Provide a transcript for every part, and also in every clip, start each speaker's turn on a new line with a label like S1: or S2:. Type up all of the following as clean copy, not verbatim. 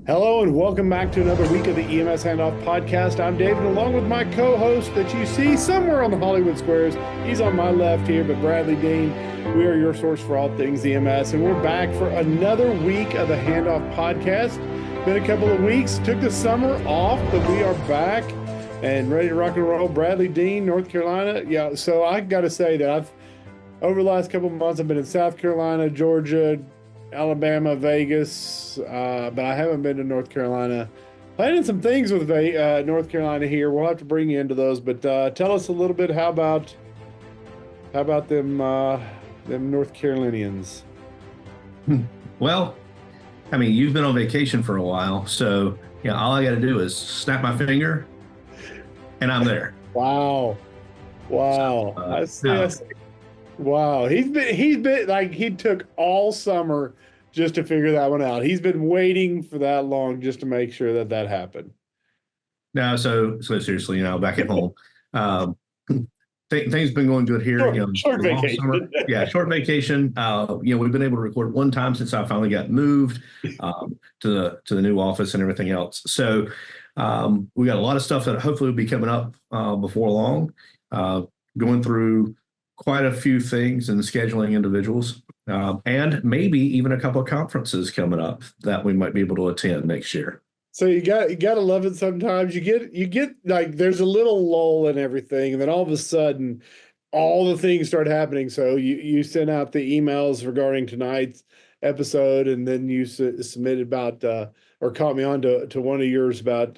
S1: Hello and welcome back to another week of the EMS Handoff Podcast. I'm David, along with my co-host that you see somewhere on the Hollywood Squares. He's on my left here, but Bradley Dean. We are your source for all things EMS, and we're back for another week of the Handoff Podcast. Been a couple of weeks, took the summer off, but we are back and ready to rock and roll. Bradley Dean, North Carolina. Yeah, so I got to say that over the last couple of months, I've been in South Carolina, Georgia, Alabama, Vegas, but I haven't been to North Carolina. Planning some things with North Carolina here. We'll have to bring you into those, but tell us a little bit. How about them North Carolinians?
S2: Well, I mean, you've been on vacation for a while, so all I got to do is snap my finger, and I'm there.
S1: Wow. So, I see. Wow, he's been like, he took all summer just to figure that one out. He's been waiting for that long just to make sure that happened.
S2: No, so seriously, back at home, things been going good here.
S1: Short vacation.
S2: Summer, short vacation. We've been able to record one time since I finally got moved to the new office and everything else. So we got a lot of stuff that hopefully will be coming up before long. Going through quite a few things and scheduling individuals, and maybe even a couple of conferences coming up that we might be able to attend next year.
S1: So you got to love it sometimes. You get like, there's a little lull in everything, and then all of a sudden all the things start happening. So you sent out the emails regarding tonight's episode, and then you submitted about or caught me on to one of yours about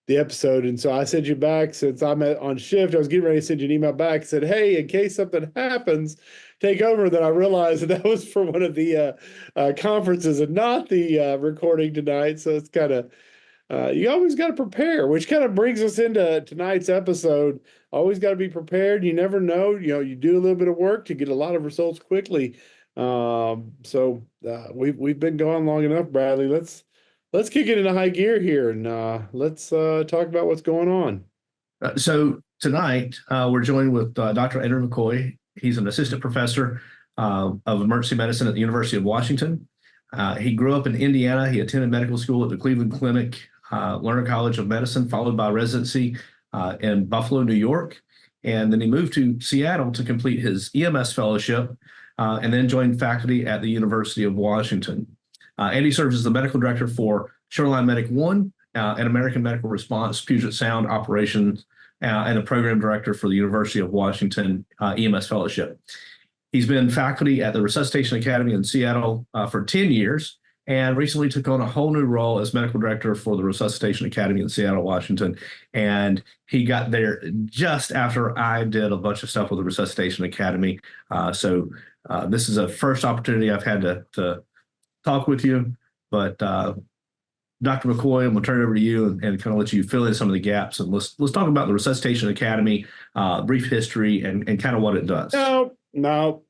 S1: the episode. And so I sent you back, since I'm on shift, I was getting ready to send you an email back, said, hey, in case something happens, take over. Then I realized that was for one of the conferences and not the recording tonight. So it's kind of, you always got to prepare, which kind of brings us into tonight's episode. Always got to be prepared. You never know, you do a little bit of work to get a lot of results quickly. So we've been going long enough, Bradley. Let's kick it into high gear here, and let's talk about what's going on.
S2: So tonight, we're joined with Dr. Edward McCoy. He's an assistant professor of emergency medicine at the University of Washington. He grew up in Indiana. He attended medical school at the Cleveland Clinic, Lerner College of Medicine, followed by residency in Buffalo, New York. And then he moved to Seattle to complete his EMS fellowship, and then joined faculty at the University of Washington. And he serves as the medical director for Shoreline Medic 1 and American Medical Response Puget Sound Operations, and a program director for the University of Washington EMS Fellowship. He's been faculty at the Resuscitation Academy in Seattle for 10 years, and recently took on a whole new role as medical director for the Resuscitation Academy in Seattle, Washington. And he got there just after I did a bunch of stuff with the Resuscitation Academy. So this is a first opportunity I've had to talk with you, but Dr. McCoy, I'm going to turn it over to you and kind of let you fill in some of the gaps, and let's talk about the Resuscitation Academy, brief history, and kind of what it does.
S1: No.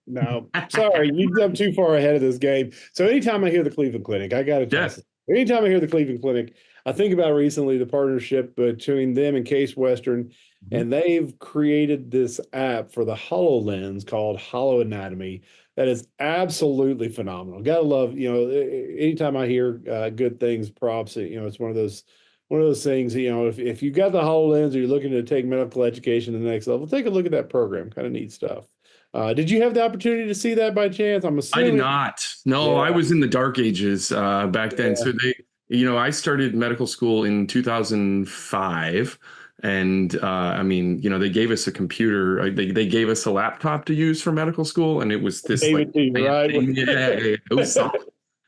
S1: Sorry, you jumped too far ahead of this game. So anytime I hear the Cleveland Clinic, I got to tell you, anytime I hear the Cleveland Clinic, I think about recently the partnership between them and Case Western, and they've created this app for the HoloLens called Holo Anatomy. That is absolutely phenomenal. Gotta love, anytime I hear good things, props, it's one of those things, if you got the HoloLens or you're looking to take medical education to the next level, take a look at that program. Kind of neat stuff. Did you have the opportunity to see that by chance? I'm assuming.
S3: I did not. No, I was in the dark ages back then. So I started medical school in 2005. And they gave us a computer. They gave us a laptop to use for medical school, and it was this
S1: right?
S3: it was solid.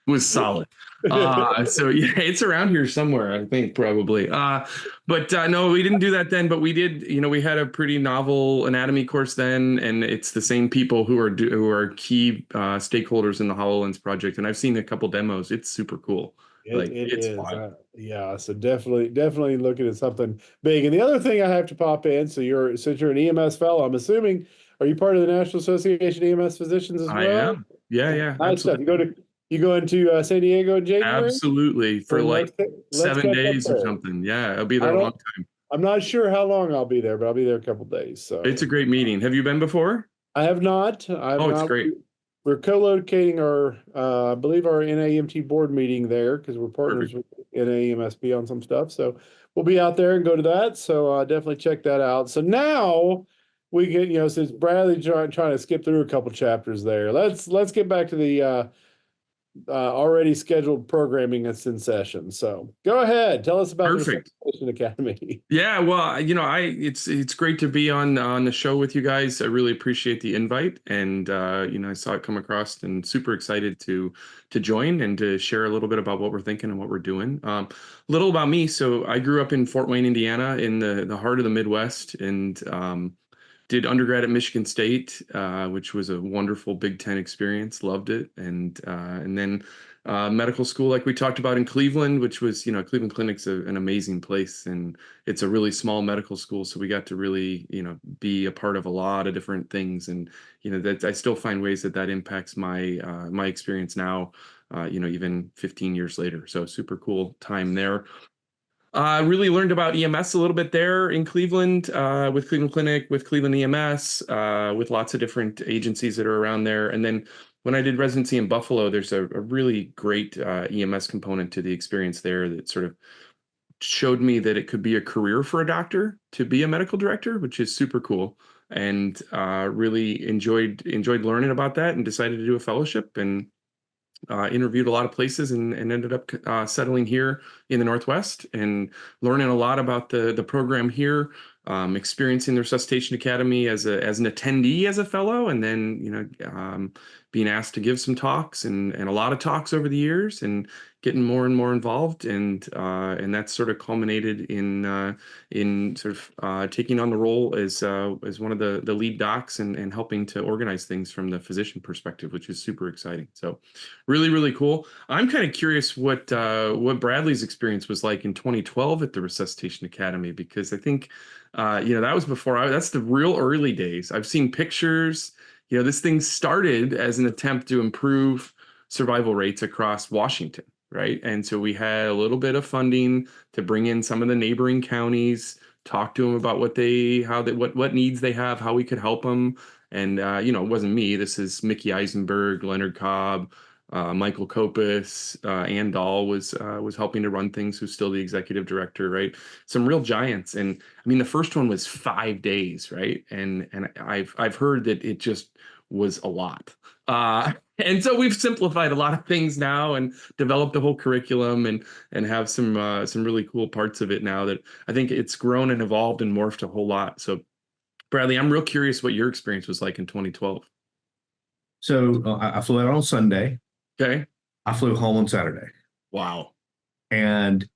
S3: It was solid. It's around here somewhere, I think, probably. But no, we didn't do that then. But we did. We had a pretty novel anatomy course then, and it's the same people who are key stakeholders in the HoloLens project. And I've seen a couple demos. It's super cool.
S1: It's fun. So definitely looking at something big. And the other thing I have to pop in, since you're an EMS fellow, I'm assuming, are you part of the National Association of EMS Physicians as well?
S3: I am. Yeah.
S1: Nice stuff. You go into San Diego in January?
S3: Absolutely, for 7 days or something. Yeah, I'll be there a long time.
S1: I'm not sure how long I'll be there, but I'll be there a couple days. So
S3: it's a great meeting. Have you been before?
S1: I have not.
S3: It's great.
S1: we're co-locating our, I believe our NAEMT board meeting there because we're partners with NAEMSB on some stuff. So we'll be out there and go to that. So definitely check that out. So now we get, since Bradley trying to skip through a couple chapters there, let's get back to the already scheduled programming that's in session. So go ahead, tell us about the Resuscitation Academy.
S3: Yeah, well, it's great to be on the show with you guys. I really appreciate the invite, and I saw it come across, and super excited to join and to share a little bit about what we're thinking and what we're doing. Little about me. So I grew up in Fort Wayne, Indiana, in the heart of the Midwest, and did undergrad at Michigan State, which was a wonderful Big Ten experience. Loved it, and then medical school, like we talked about, in Cleveland, which was, Cleveland Clinic's an amazing place, and it's a really small medical school, so we got to really, be a part of a lot of different things, and that I still find ways that impacts my my experience now, even 15 years later. So super cool time there. Really learned about EMS a little bit there in Cleveland, with Cleveland Clinic, with Cleveland EMS, with lots of different agencies that are around there. And then when I did residency in Buffalo, there's a really great EMS component to the experience there that sort of showed me that it could be a career for a doctor to be a medical director, which is super cool. And really enjoyed learning about that, and decided to do a fellowship, and interviewed a lot of places, and ended up settling here in the Northwest and learning a lot about the program here, experiencing the Resuscitation Academy as an attendee, as a fellow, and then being asked to give some talks, and a lot of talks over the years, and getting more and more involved, and that's sort of culminated in sort of taking on the role as one of the lead docs, and helping to organize things from the physician perspective, which is super exciting. So really, really cool. I'm kind of curious what Bradley's experience was like in 2012 at the Resuscitation Academy, because I think that was before that's the real early days. I've seen pictures. This thing started as an attempt to improve survival rates across Washington, right? And so we had a little bit of funding to bring in some of the neighboring counties, talk to them about what needs they have, how we could help them. And it wasn't me. This is Mickey Eisenberg, Leonard Cobb, Michael Kopis, Ann Dahl was helping to run things, who's still the executive director, right? Some real giants. And I mean, the first one was 5 days, right? And I've heard that it just was a lot. And so we've simplified a lot of things now, and developed a whole curriculum, and have some really cool parts of it now, that I think it's grown and evolved and morphed a whole lot. So Bradley, I'm real curious what your experience was like in 2012.
S2: So I flew out on Sunday.
S3: Okay.
S2: I flew home on Saturday.
S3: Wow.
S2: And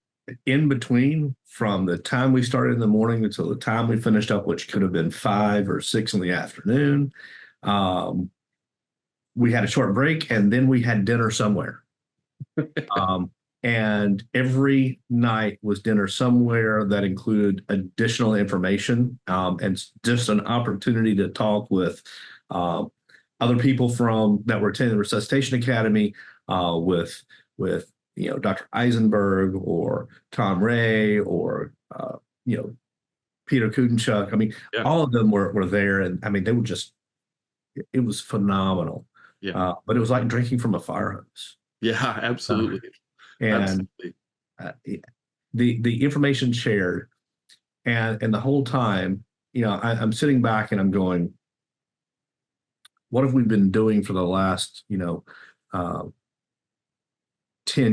S2: in between, from the time we started in the morning until the time we finished up, which could have been 5 or 6 in the afternoon, we had a short break, and then we had dinner somewhere. And every night was dinner somewhere that included additional information, and just an opportunity to talk with other people that were attending the Resuscitation Academy, with Dr. Eisenberg, or Tom Ray, or Peter Kudenchuk. I mean, yeah. All of them were there, and I mean, they were just, it was phenomenal. Yeah. But it was like drinking from a fire hose.
S3: Yeah, absolutely.
S2: And absolutely. The information shared, and the whole time, I'm sitting back and I'm going, what have we been doing for the last 10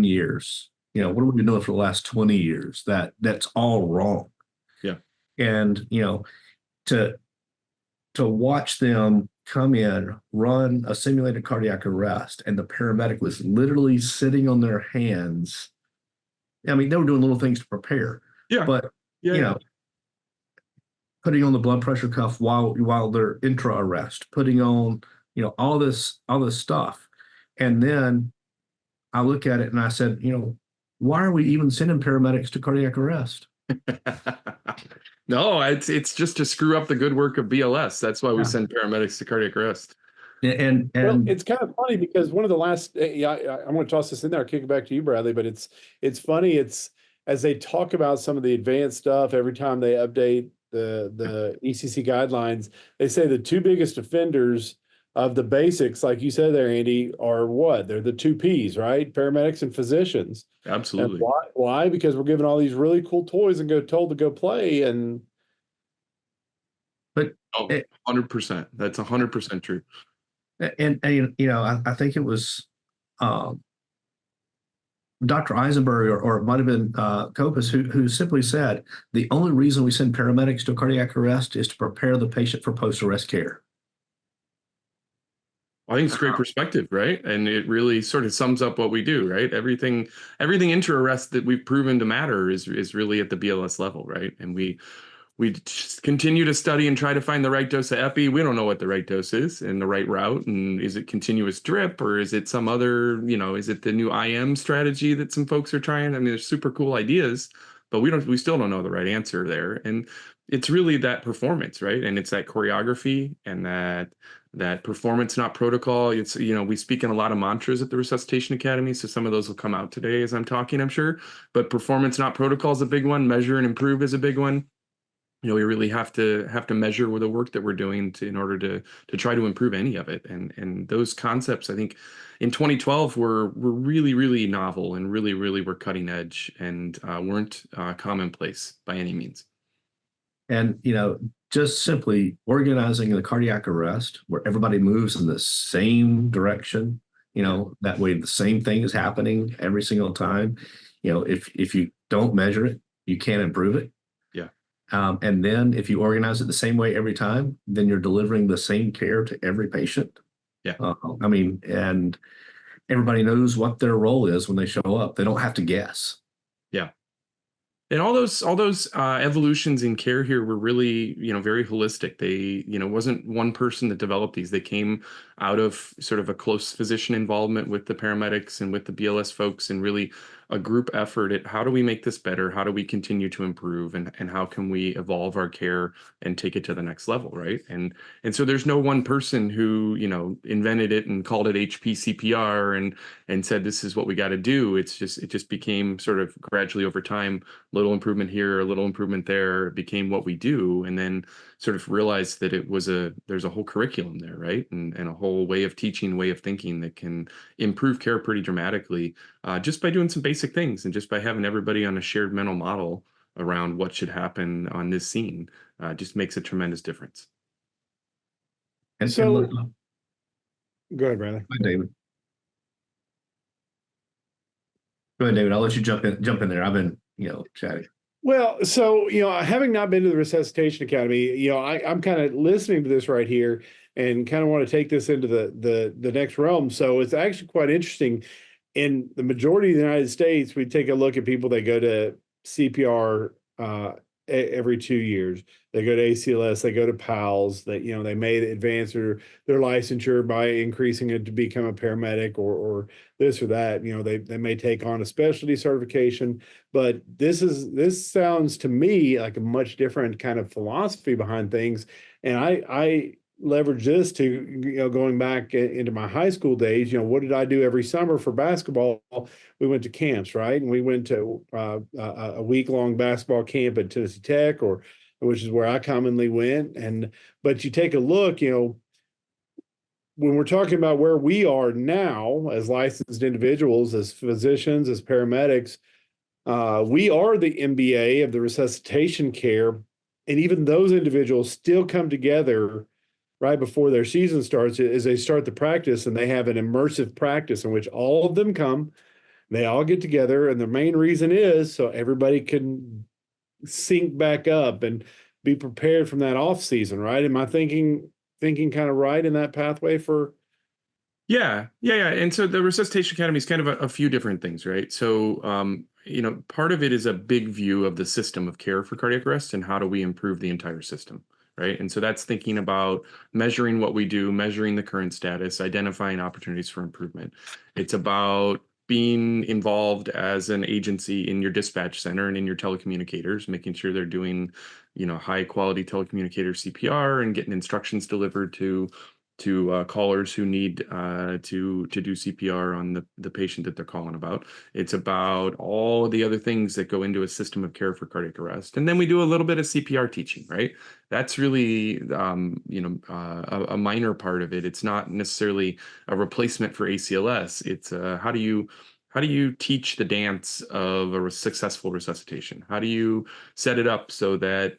S2: years? What have we been doing for the last 20 years? That's all wrong.
S3: Yeah.
S2: And to watch them come in, run a simulated cardiac arrest, and the paramedic was literally sitting on their hands. I mean, they were doing little things to prepare. Yeah. But putting on the blood pressure cuff while they're intra arrest, putting on all this stuff, and then I look at it and I said, why are we even sending paramedics to cardiac arrest?
S3: No, it's just to screw up the good work of BLS. That's why we send paramedics to cardiac arrest.
S1: And well, it's kind of funny, because one of the last, I'm going to toss this in there, I'll kick it back to you, Bradley, but it's funny. It's as they talk about some of the advanced stuff, every time they update the ECC guidelines, they say the 2 biggest offenders of the basics, like you said there, Andy, are what? They're the two P's, right? Paramedics and physicians. And
S3: Absolutely.
S1: why? Because we're given all these really cool toys and told to go play. And
S2: But
S3: Oh, 100%. That's 100% true.
S2: and I think it was Dr. Eisenberg, or it might have been Copus, who simply said the only reason we send paramedics to a cardiac arrest is to prepare the patient for post-arrest care.
S3: I think it's great perspective, right? And it really sort of sums up what we do, right? Everything intra-arrest that we've proven to matter is really at the BLS level, right? And we just continue to study and try to find the right dose of epi. We don't know what the right dose is and the right route. And is it continuous drip, or is it some other, is it the new IM strategy that some folks are trying? I mean, there's super cool ideas, but we still don't know the right answer there. And it's really that performance, right? And it's that choreography and that performance, not protocol. It's, we speak in a lot of mantras at the Resuscitation Academy. So some of those will come out today as I'm talking, I'm sure. But performance, not protocol is a big one. Measure and improve is a big one. We really have to measure with the work that we're doing in order to try to improve any of it. And those concepts, I think, in 2012 were really, really novel and really, really were cutting edge and weren't commonplace by any means.
S2: And just simply organizing the cardiac arrest where everybody moves in the same direction, that way the same thing is happening every single time. If you don't measure it, you can't improve it. And then if you organize it the same way every time, then you're delivering the same care to every patient. And everybody knows what their role is when they show up. They don't have to guess.
S3: Yeah. And all those evolutions in care here were really, very holistic. They, wasn't one person that developed these. They came out of sort of a close physician involvement with the paramedics and with the BLS folks, and really a group effort at how do we make this better? How do we continue to improve? And how can we evolve our care and take it to the next level, right? And so there's no one person who, invented it and called it HPCPR and said, this is what we got to do. It just became sort of gradually over time, little improvement here, a little improvement there. It became what we do. And then sort of realized that there's a whole curriculum there, right? And a whole way of teaching, way of thinking that can improve care pretty dramatically, just by doing some basic things and just by having everybody on a shared mental model around what should happen on this scene, just makes a tremendous difference.
S2: And
S1: so, go ahead, Bradley.
S2: Go ahead, David. Go ahead, David. I'll let you jump in there. I've been, chatting.
S1: Well, so, having not been to the Resuscitation Academy, I'm kind of listening to this right here and kind of want to take this into the next realm. So it's actually quite interesting. In the majority of the United States, we take a look at people that go to CPR every 2 years. They go to ACLS, they go to PALS, they may advance their licensure by increasing it to become a paramedic or this or that. They may take on a specialty certification, but this sounds to me like a much different kind of philosophy behind things. And I leverage this to, going back into my high school days. What did I do every summer for basketball? We went to camps, right? And we went to a week-long basketball camp at Tennessee Tech, which is where I commonly went. But you take a look, when we're talking about where we are now as licensed individuals, as physicians, as paramedics, we are the MBA of the resuscitation care. And even those individuals still come together right before their season starts, as they start the practice, and they have an immersive practice in which all of them come, they all get together. And the main reason is so everybody can sync back up and be prepared from that off season, right? Am I thinking kind of right in that pathway for?
S3: Yeah. And so the Resuscitation Academy is kind of a few different things, right? So, part of it is a big view of the system of care for cardiac arrest and how do we improve the entire system, right? And so that's thinking about measuring what we do, measuring the current status, identifying opportunities for improvement. It's about being involved as an agency in your dispatch center and in your telecommunicators, making sure they're doing, high quality telecommunicator CPR and getting instructions delivered to callers who need to do CPR on the patient that they're calling about. It's about all the other things that go into a system of care for cardiac arrest, and then we do a little bit of CPR teaching, right? That's really a minor part of it. It's not necessarily a replacement for ACLS. It's how do you teach the dance of a successful resuscitation? How do you set it up so that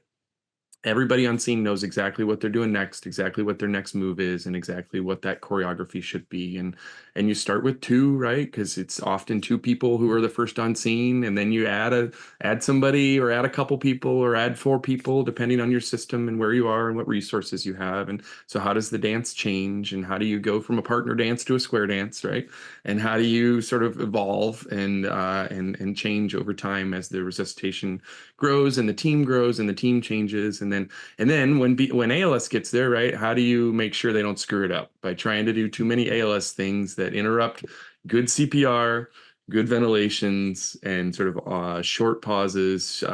S3: everybody on scene knows exactly what they're doing next, exactly what their next move is, and exactly what that choreography should be. And you start with two, right? Because it's often two people who are the first on scene, and then you add somebody, or add a couple people, or add four people, depending on your system and where you are and what resources you have. And so how does the dance change, and how do you go from a partner dance to a square dance, right? And how do you sort of evolve and change over time as the resuscitation grows and the team grows and the team changes? And then when ALS gets there, right, how do you make sure they don't screw it up by trying to do too many ALS things that interrupt good CPR, good ventilations, and sort of short pauses,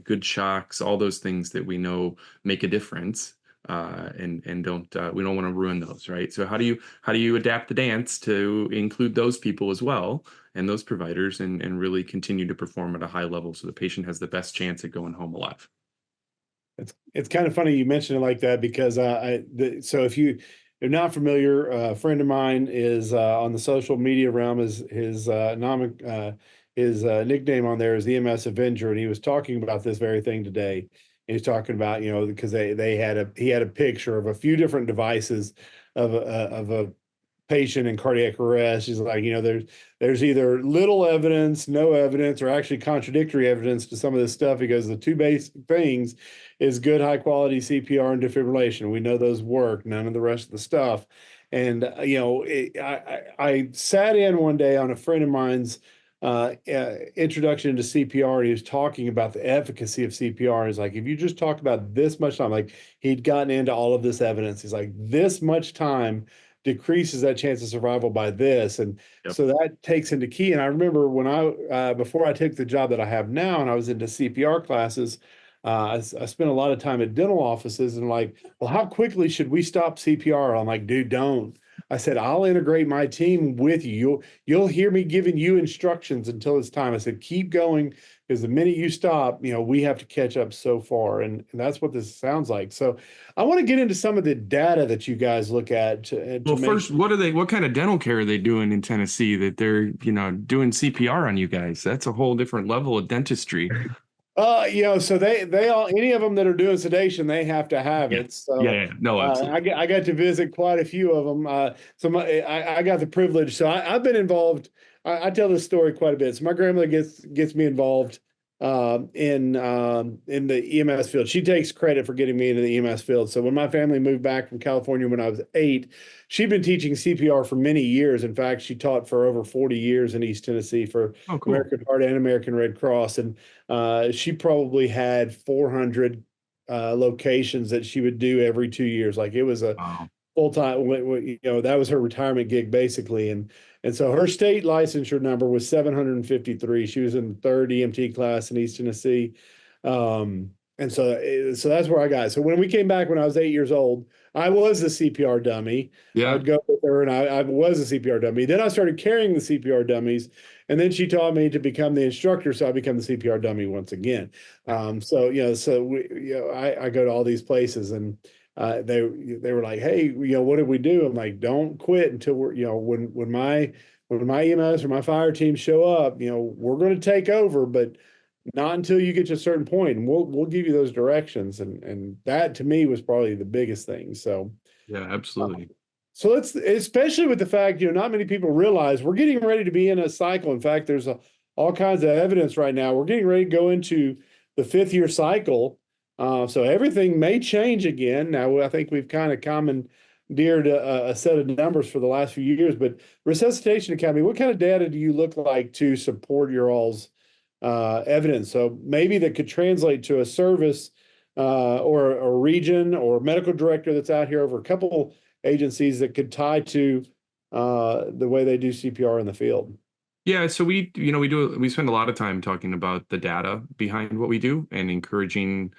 S3: good shocks, all those things that we know make a difference, and don't we don't want to ruin those, right? So how do you adapt the dance to include those people as well, and those providers, and really continue to perform at a high level so the patient has the best chance at going home alive?
S1: It's kind of funny you mentioned it like that, because so if you're not familiar, a friend of mine is on the social media realm. His nickname on there is the EMS Avenger, and he was talking about this very thing today. He was talking about, because he had a picture of a few different devices of a patient in cardiac arrest. He's like, there's either little evidence, no evidence, or actually contradictory evidence to some of this stuff. He goes, the two basic things is good, high quality CPR and defibrillation. We know those work, none of the rest of the stuff. And, I sat in one day on a friend of mine's introduction to CPR, and he was talking about the efficacy of CPR. He's like, if you just talk about this much time, like he'd gotten into all of this evidence. He's like, this much time decreases that chance of survival by this. And
S3: Yep.
S1: so that takes into key. And I remember when before I took the job that I have now, and I was into CPR classes, I spent a lot of time at dental offices, and like, well, how quickly should we stop CPR? I'm like, dude, don't. I said, I'll integrate my team with you. You'll hear me giving you instructions until it's time. I said, keep going, because the minute you stop, we have to catch up so far. And that's what this sounds like. So I want to get into some of the data that you guys look at.
S3: Well, first, what kind of dental care are they doing in Tennessee that they're, doing CPR on you guys? That's a whole different level of dentistry.
S1: So they all, any of them that are doing sedation, they have to have
S3: Yeah.
S1: it. So
S3: Yeah. No, absolutely.
S1: I got to visit quite a few of them. I got the privilege. So I've been involved. I tell this story quite a bit. So my grandmother gets me involved in the EMS field. She takes credit for getting me into the EMS field. So when my family moved back from California when I was 8, she'd been teaching CPR for many years. In fact, she taught for over 40 years in East Tennessee for
S3: Cool.
S1: American Heart and American Red Cross. And she probably had 400 locations that she would do every 2 years. Like, it was a
S3: Wow.
S1: full-time, that was her retirement gig basically. And so her state licensure number was 753. She was in the 3rd EMT class in East Tennessee. And so that's where I got it. So when we came back when I was 8 years old, I was the CPR dummy.
S3: Yeah.
S1: I'd go with her, and I was a CPR dummy. Then I started carrying the CPR dummies, and then she taught me to become the instructor, so I became the CPR dummy once again. I go to all these places, and they were like, hey, what did we do? I'm like, don't quit until we're, when my EMS or my fire team show up, we're going to take over, but not until you get to a certain point, and we'll give you those directions. And that to me was probably the biggest thing. So
S3: Yeah, absolutely.
S1: so let's, especially with the fact, not many people realize we're getting ready to be in a cycle. In fact, there's all kinds of evidence right now. We're getting ready to go into the 5th-year cycle. So everything may change again. Now, I think we've kind of commandeered a set of numbers for the last few years, but Resuscitation Academy, what kind of data do you look like to support your all's evidence? So maybe that could translate to a service or a region or medical director that's out here over a couple agencies that could tie to the way they do CPR in the field.
S3: Yeah, so we spend a lot of time talking about the data behind what we do and encouraging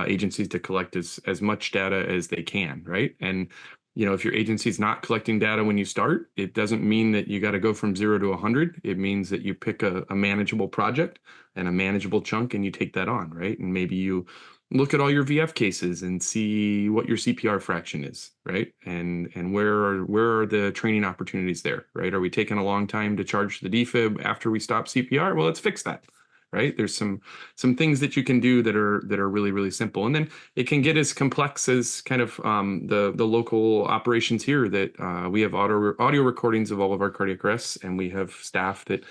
S3: agencies to collect as much data as they can, right? And if your agency's not collecting data when you start, it doesn't mean that you got to go from 0 to 100. It means that you pick a manageable project and a manageable chunk and you take that on, right? And maybe you look at all your VF cases and see what your CPR fraction is, right? And where are the training opportunities there, right? Are we taking a long time to charge the defib after we stop CPR? Well, let's fix that, right? There's some things that you can do that are really, really simple. And then it can get as complex as kind of the local operations here that we have audio recordings of all of our cardiac arrests, and we have staff that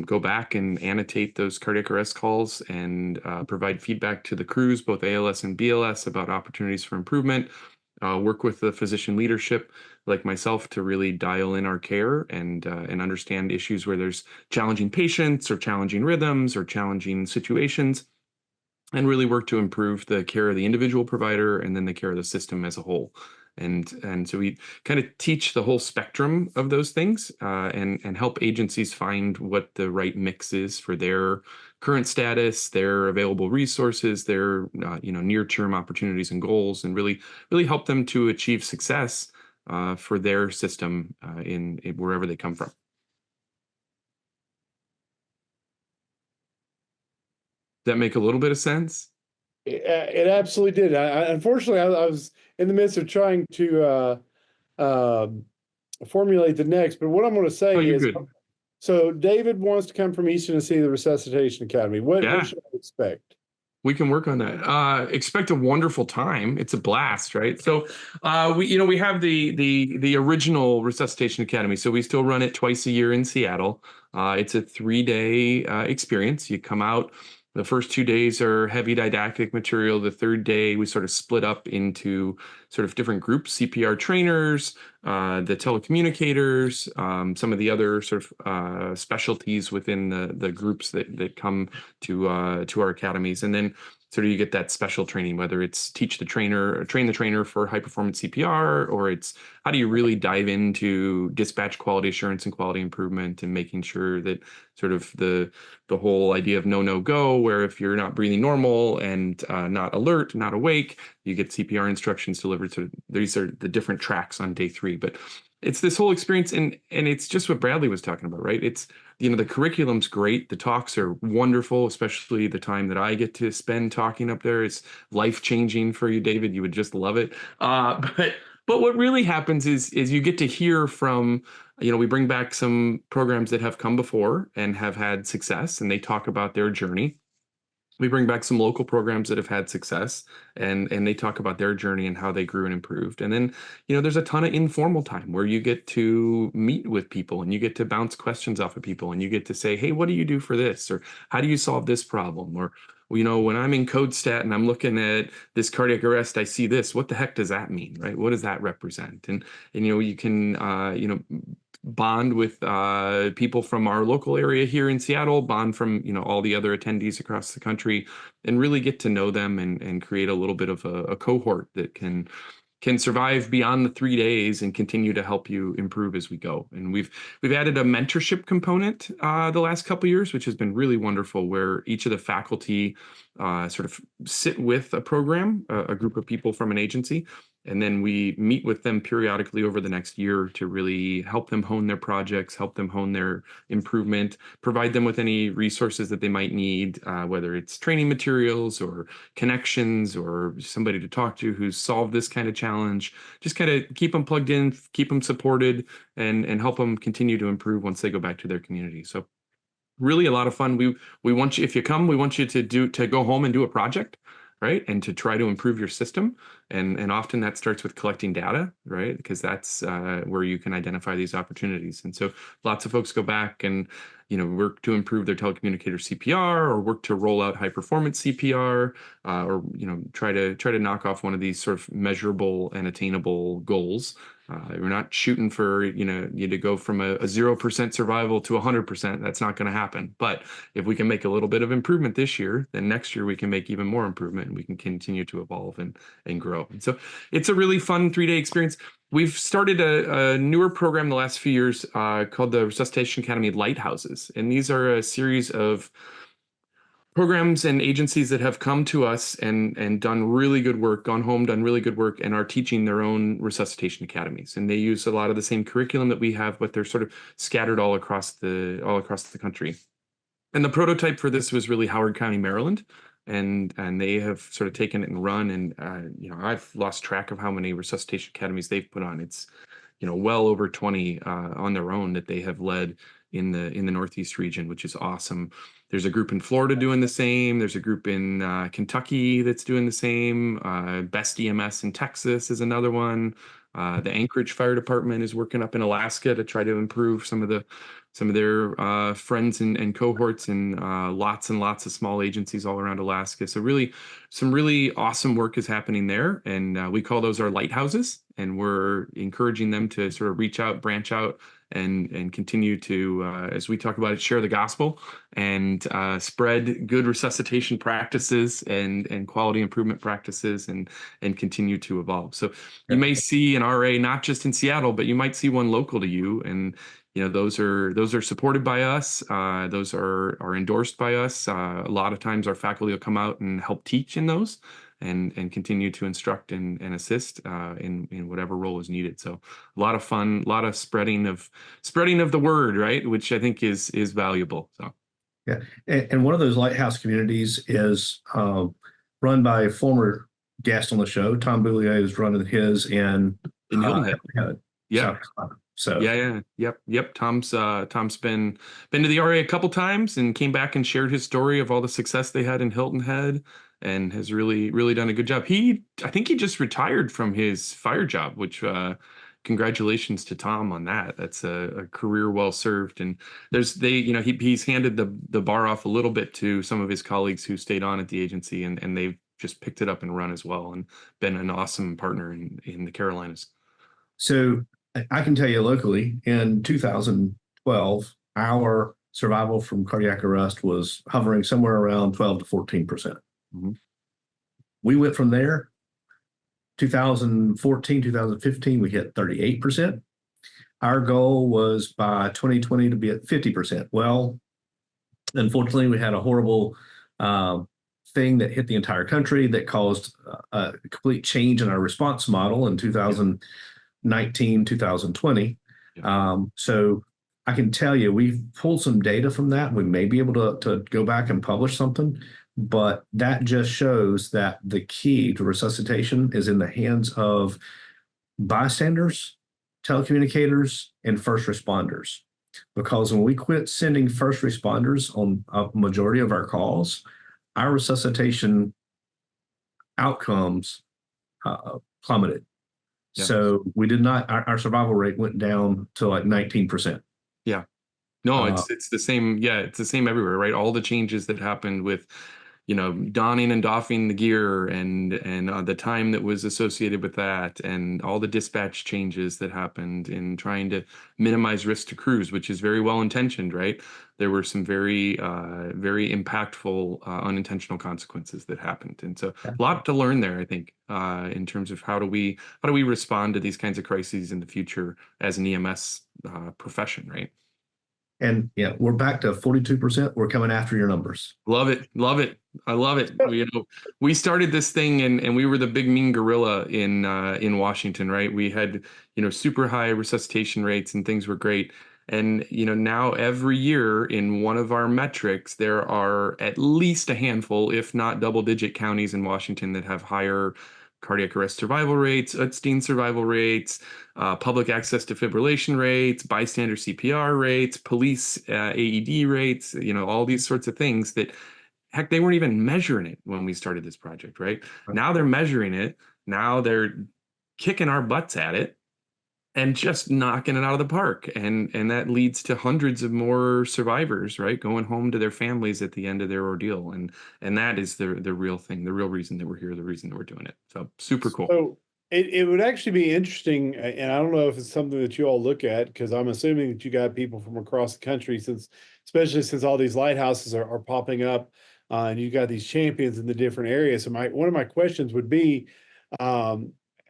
S3: go back and annotate those cardiac arrest calls and provide feedback to the crews, both ALS and BLS, about opportunities for improvement. Work with the physician leadership like myself to really dial in our care and understand issues where there's challenging patients or challenging rhythms or challenging situations, and really work to improve the care of the individual provider and then the care of the system as a whole. And so we kind of teach the whole spectrum of those things and help agencies find what the right mix is for their current status, their available resources, their near-term opportunities and goals, and really help them to achieve success for their system in wherever they come from. Does that make a little bit of sense?
S1: It absolutely did. Unfortunately, I was in the midst of trying to formulate the next, but what I'm going to say
S3: you're
S1: is,
S3: good.
S1: So David wants to come from East Tennessee, the Resuscitation Academy. What should I expect?
S3: We can work on that. Expect a wonderful time. It's a blast, right? So we have the original Resuscitation Academy. So we still run it twice a year in Seattle. It's a 3-day experience. You come out. The first 2 days are heavy didactic material. The third day, we sort of split up into sort of different groups: CPR trainers, the telecommunicators, some of the other sort of specialties within the groups that come to our academies. And then sort of you get that special training, whether it's train the trainer for high performance CPR, or it's how do you really dive into dispatch quality assurance and quality improvement, and making sure that sort of the whole idea of no go, where if you're not breathing normal and not alert, not awake, you get CPR instructions delivered. So these are the different tracks on day 3. But it's this whole experience, and it's just what Bradley was talking about, right? It's the curriculum's great, the talks are wonderful, especially the time that I get to spend talking up there. It's life-changing for you, David. You would just love it. But what really happens is you get to hear from, we bring back some programs that have come before and have had success, and they talk about their journey. We bring back some local programs that have had success, and they talk about their journey and how they grew and improved. And then, there's a ton of informal time where you get to meet with people and you get to bounce questions off of people, and you get to say, hey, what do you do for this? Or how do you solve this problem? Or, when I'm in code stat and I'm looking at this cardiac arrest, I see this. What the heck does that mean, right? What does that represent? And you can, bond with people from our local area here in Seattle, bond from all the other attendees across the country, and really get to know them and create a little bit of a cohort that can survive beyond the 3 days and continue to help you improve as we go. And we've added a mentorship component the last couple of years, which has been really wonderful, where each of the faculty sort of sit with a program, a group of people from an agency. And then we meet with them periodically over the next year to really help them hone their projects, help them hone their improvement, provide them with any resources that they might need, whether it's training materials or connections or somebody to talk to who's solved this kind of challenge. Just kind of keep them plugged in, keep them supported, and help them continue to improve once they go back to their community. So really a lot of fun. We want you, if you come, we want you to go home and do a project, right? And to try to improve your system. And often that starts with collecting data, right? Because that's where you can identify these opportunities. And so lots of folks go back and, work to improve their telecommunicator CPR, or work to roll out high performance CPR, or, try to knock off one of these sort of measurable and attainable goals. We're not shooting for, you to go from a 0% survival to 100%. That's not going to happen. But if we can make a little bit of improvement this year, then next year we can make even more improvement, and we can continue to evolve and grow. And so it's a really fun 3-day experience. We've started a newer program the last few years called the Resuscitation Academy Lighthouses. And these are a series of programs and agencies that have come to us and done really good work, gone home, done really good work, and are teaching their own resuscitation academies. And they use a lot of the same curriculum that we have, but they're sort of scattered all across the country. And the prototype for this was really Howard County, Maryland. And they have sort of taken it and run. And I've lost track of how many resuscitation academies they've put on. It's well over 20 on their own that they have led in the Northeast region, which is awesome. There's a group in Florida doing the same. There's a group in Kentucky that's doing the same. Best EMS in Texas is another one. The Anchorage Fire Department is working up in Alaska to try to improve some of their friends and cohorts, and lots of small agencies all around Alaska. So really, some really awesome work is happening there, and we call those our lighthouses. And we're encouraging them to sort of reach out, branch out, and continue to, as we talk about it, share the gospel and spread good resuscitation practices and quality improvement practices, and continue to evolve. So you may see an RA not just in Seattle, but you might see one local to you, and those are supported by us. Those are endorsed by us. A lot of times our faculty will come out and help teach in those, and continue to instruct and assist in whatever role is needed. So a lot of fun, a lot of spreading of the word, right? Which I think is valuable. So
S2: yeah, and one of those lighthouse communities is run by a former guest on the show. Tom Boulier is running his in
S3: Hilton Head. Yeah.
S2: So
S3: yep. Tom's been to the RA a couple times and came back and shared his story of all the success they had in Hilton Head, and has really done a good job. I think he just retired from his fire job, which congratulations to Tom on that. That's a career well served. And he's handed the bar off a little bit to some of his colleagues who stayed on at the agency, and they've just picked it up and run as well, and been an awesome partner in the Carolinas.
S2: So I can tell you locally, in 2012, our survival from cardiac arrest was hovering somewhere around 12 to 14%.
S3: Mm-hmm.
S2: We went from there. 2014, 2015, we hit 38%. Our goal was by 2020 to be at 50%. Well, unfortunately, we had a horrible thing that hit the entire country that caused a complete change in our response model in 2019, 2020.
S3: Yeah.
S2: So I can tell you, we've pulled some data from that. We may be able to go back and publish something, but that just shows that the key to resuscitation is in the hands of bystanders, telecommunicators, and first responders. Because when we quit sending first responders on a majority of our calls, our resuscitation outcomes plummeted. Yeah. So we did not, our survival rate went down to like 19%.
S3: Yeah. No, it's the same. Yeah, it's the same everywhere, right? All the changes that happened with, donning and doffing the gear, and the time that was associated with that, and all the dispatch changes that happened in trying to minimize risk to crews, which is very well intentioned, right? There were some very impactful unintentional consequences that happened, and so a lot to learn there, I think, in terms of how do we respond to these kinds of crises in the future as an EMS profession, right?
S2: And yeah, we're back to 42%. We're coming after your numbers.
S3: Love it. I love it. We started this thing, and we were the big mean gorilla in Washington, right? We had, super high resuscitation rates, and things were great. And, now every year in one of our metrics, there are at least a handful, if not double-digit counties in Washington that have higher cardiac arrest survival rates, Utstein survival rates, public access defibrillation rates, bystander CPR rates, police AED rates, all these sorts of things that, heck, they weren't even measuring it when we started this project, right? Now they're measuring it. Now they're kicking our butts at it and just knocking it out of the park. And that leads to hundreds of more survivors, right? Going home to their families at the end of their ordeal. And that is the real thing, the real reason that we're here, the reason that we're doing it. So super cool.
S1: So it would actually be interesting, and I don't know if it's something that you all look at, because I'm assuming that you got people from across the country, especially since all these lighthouses are popping up, and you got these champions in the different areas. So one of my questions would be,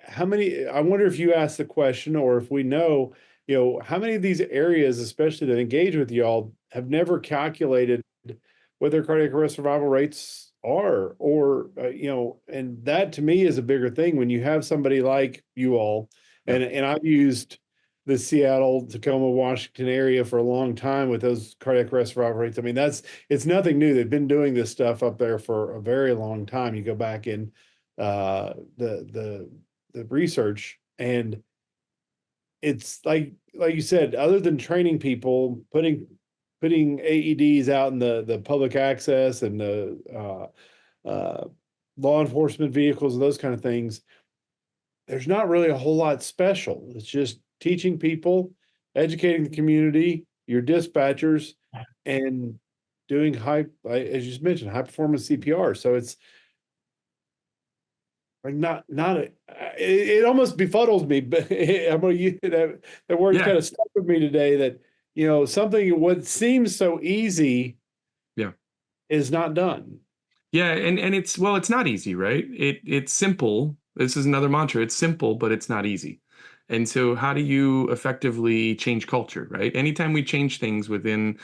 S1: how many, I wonder if you asked the question, or if we know, how many of these areas, especially that engage with y'all, have never calculated what their cardiac arrest survival rates are, or and that to me is a bigger thing when you have somebody like you all, and I've used the Seattle, Tacoma, Washington area for a long time with those cardiac arrest survival rates. I mean, it's nothing new. They've been doing this stuff up there for a very long time. You go back in the research, and it's like you said, other than training people, putting AEDs out in the public access and the law enforcement vehicles and those kind of things, there's not really a whole lot special. It's just teaching people, educating the community, your dispatchers, and doing as you mentioned, high performance CPR. So it's like it almost befuddles me, but I'm going to use that word kind of stuck with me today, that something what seems so easy is not done.
S3: Yeah, and it's not easy, right? It's simple. This is another mantra. It's simple, but it's not easy. And so how do you effectively change culture, right? Anytime we change things within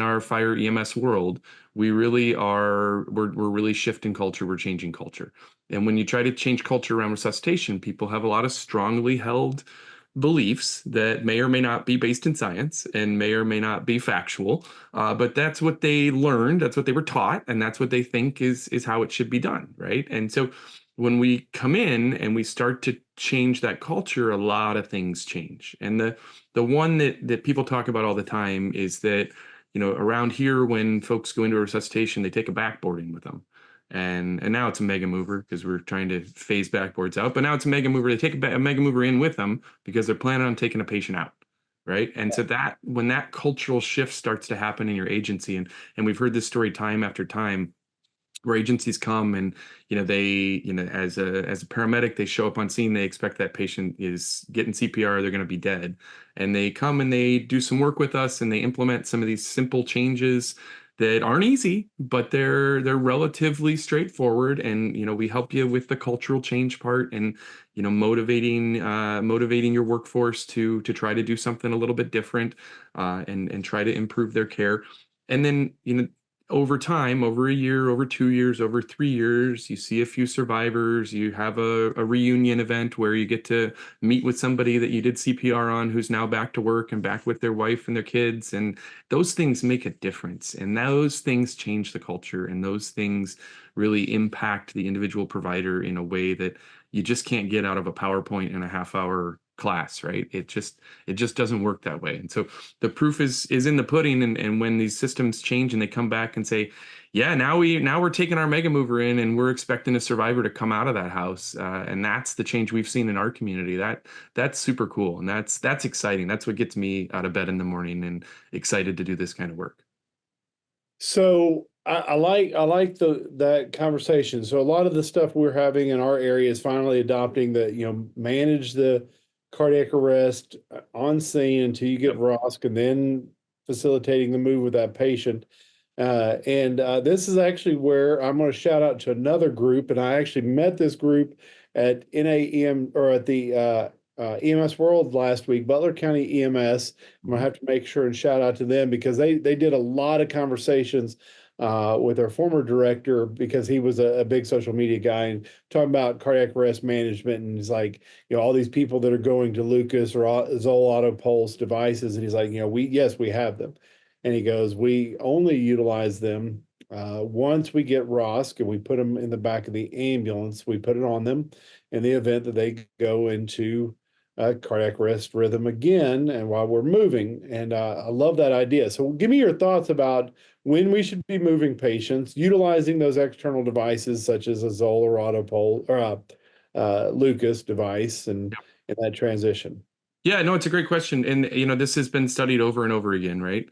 S3: our fire EMS world, we're really shifting culture, we're changing culture. And when you try to change culture around resuscitation, people have a lot of strongly held beliefs that may or may not be based in science and may or may not be factual, but that's what they learned, that's what they were taught, and that's what they think is how it should be done, right? And so when we come in and we start to change that culture, a lot of things change. And the one that people talk about all the time is that, around here, when folks go into a resuscitation, they take a backboard in with them. And now it's a mega mover because we're trying to phase backboards out. But now it's a mega mover. They take a mega mover in with them because they're planning on taking a patient out, right? And so that when that cultural shift starts to happen in your agency, and we've heard this story time after time, where agencies come and they as a paramedic, they show up on scene, they expect that patient is getting CPR, they're going to be dead, and they come and they do some work with us and they implement some of these simple changes that aren't easy, but they're relatively straightforward. And we help you with the cultural change part, and motivating your workforce to try to do something a little bit different, and try to improve their care. And then over time, over a year, over 2 years, over 3 years, you see a few survivors, you have a reunion event where you get to meet with somebody that you did CPR on who's now back to work and back with their wife and their kids. And those things make a difference. And those things change the culture. And those things really impact the individual provider in a way that you just can't get out of a PowerPoint in a half-hour class, right? It just doesn't work that way. And so the proof is in the pudding. And when these systems change and they come back and say, yeah, now we're taking our mega mover in and we're expecting a survivor to come out of that house, and that's the change we've seen in our community. That's super cool, and that's exciting. That's what gets me out of bed in the morning and excited to do this kind of work.
S1: So I like that conversation. So a lot of the stuff we're having in our area is finally adopting the manage the cardiac arrest on scene until you get ROSC, and then facilitating the move with that patient. And this is actually where I'm going to shout out to another group, and I actually met this group at NAEM or at the EMS World last week, Butler County EMS. I'm going to have to make sure and shout out to them because they did a lot of conversations with our former director, because he was a big social media guy, and talking about cardiac arrest management. And he's like, all these people that are going to Lucas or Zoll Auto Pulse devices. And he's like, we have them. And he goes, we only utilize them once we get ROSC and we put them in the back of the ambulance. We put it on them in the event that they go into cardiac arrest rhythm again, and while we're moving. And I love that idea. So give me your thoughts about when we should be moving patients, utilizing those external devices such as a Zoll or Autopole or a Lucas device, and that transition.
S3: Yeah, no, it's a great question. And, this has been studied over and over again, right?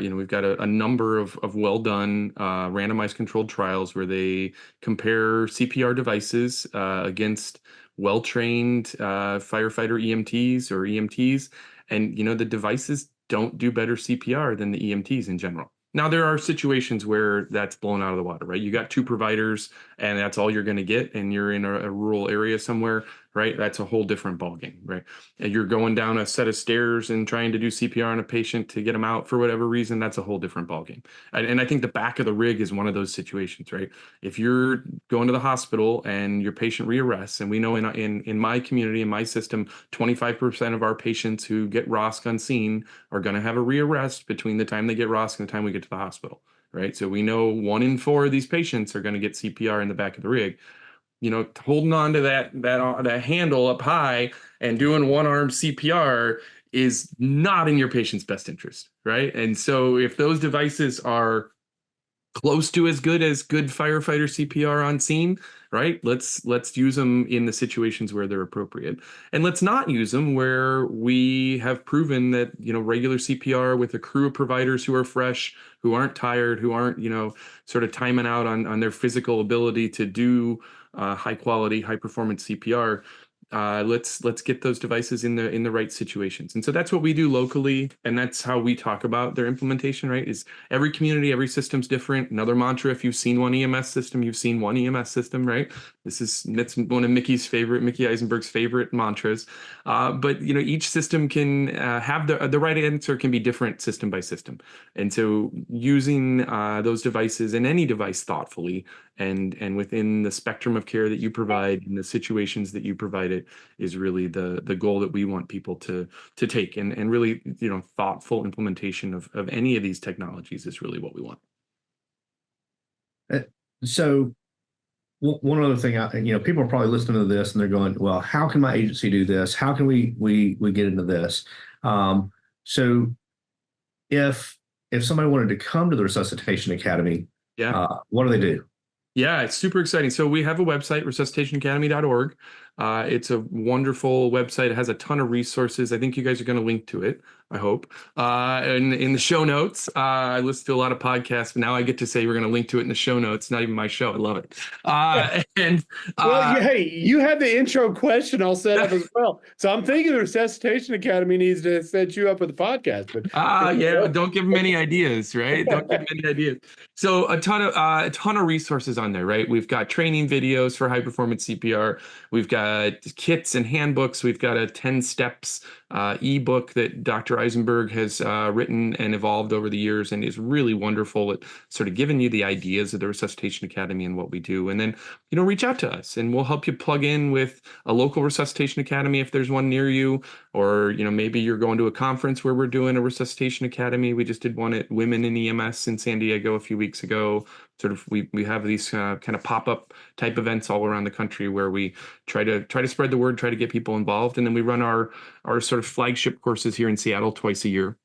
S3: We've got a number of well-done randomized controlled trials where they compare CPR devices against well-trained firefighter EMTs or EMTs. And, the devices don't do better CPR than the EMTs in general. Now, there are situations where that's blown out of the water, right? You got two providers and that's all you're going to get, and you're in a rural area somewhere. right? That's a whole different ballgame, right? And you're going down a set of stairs and trying to do CPR on a patient to get them out for whatever reason. That's a whole different ballgame. And I think the back of the rig is one of those situations, right? If you're going to the hospital and your patient rearrests, and we know in my community, in my system, 25% of our patients who get ROSC unseen are going to have a rearrest between the time they get ROSC and the time we get to the hospital, right? So we know 1 in 4 of these patients are going to get CPR in the back of the rig. Holding on to that handle up high and doing one-arm CPR is not in your patient's best interest, right? And so if those devices are close to as good firefighter CPR on scene, right? Let's use them in the situations where they're appropriate, and let's not use them where we have proven that regular CPR with a crew of providers who are fresh, who aren't tired, who aren't sort of timing out on their physical ability to do high quality, high performance CPR. Let's get those devices in the right situations. And so that's what we do locally, and that's how we talk about their implementation, right? Is every community, every system's different. Another mantra: if you've seen one EMS system, you've seen one EMS system, right? That's one of Mickey Eisenberg's favorite mantras. But each system can have the right answer, can be different system by system. And so using those devices, and any device, thoughtfully and within the spectrum of care that you provide, in the situations that you provide it, is really the goal that we want people to take, and really thoughtful implementation of any of these technologies is really what we want.
S2: So one other thing, people are probably listening to this and they're going, well, how can my agency do this? How can we get into this? So if somebody wanted to come to the Resuscitation Academy, what do they do?
S3: Yeah, it's super exciting. So we have a website, resuscitationacademy.org. It's a wonderful website. It has a ton of resources. I think you guys are going to link to it, I hope. And in the show notes, I listen to a lot of podcasts, but now I get to say we're going to link to it in the show notes. Not even my show. I love it.
S1: Hey, you had the intro question all set up as well. So I'm thinking the Resuscitation Academy needs to set you up with a podcast. But
S3: don't give them any ideas, right? Don't give them any ideas. So a ton of resources on there, right? We've got training videos for high performance CPR. We've got kits and handbooks. We've got a 10 steps ebook that Dr. Eisenberg has written and evolved over the years, and is really wonderful at sort of giving you the ideas of the Resuscitation Academy and what we do. And then, reach out to us and we'll help you plug in with a local Resuscitation Academy if there's one near you, or, maybe you're going to a conference where we're doing a Resuscitation Academy. We just did one at Women in EMS in San Diego a few weeks ago. Sort of, we have these kind of pop-up type events all around the country where we try to spread the word, try to get people involved. And then we run our sort of flagship courses here in Seattle twice a year.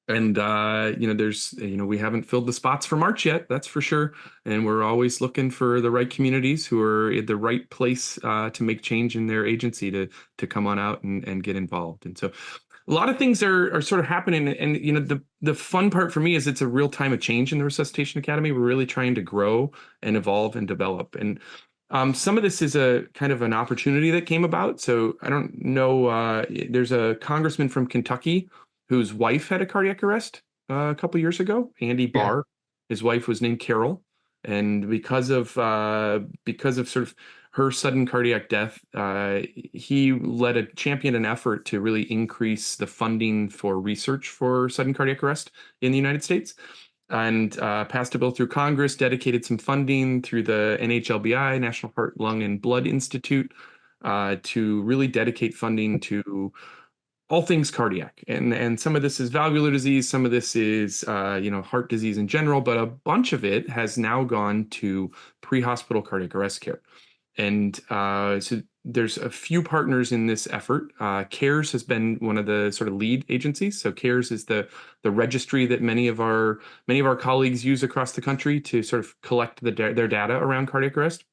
S3: And we haven't filled the spots for March yet, that's for sure. And we're always looking for the right communities who are at the right place to make change in their agency to come on out and get involved. And so a lot of things are sort of happening. And the fun part for me is it's a real time of change in the Resuscitation Academy. We're really trying to grow and evolve and develop. And some of this is a kind of an opportunity that came about. So I don't know. There's a congressman from Kentucky whose wife had a cardiac arrest a couple years ago, Andy Barr. Yeah. His wife was named Carol, and because of sort of her sudden cardiac death, he championed an effort to really increase the funding for research for sudden cardiac arrest in the United States, and passed a bill through Congress, dedicated some funding through the NHLBI, National Heart, Lung, and Blood Institute, to really dedicate funding to all things cardiac. And some of this is valvular disease, some of this is heart disease in general, but a bunch of it has now gone to pre-hospital cardiac arrest care. And so there's a few partners in this effort. CARES has been one of the sort of lead agencies. So CARES is the registry that many of our colleagues use across the country to sort of collect their data around cardiac arrest.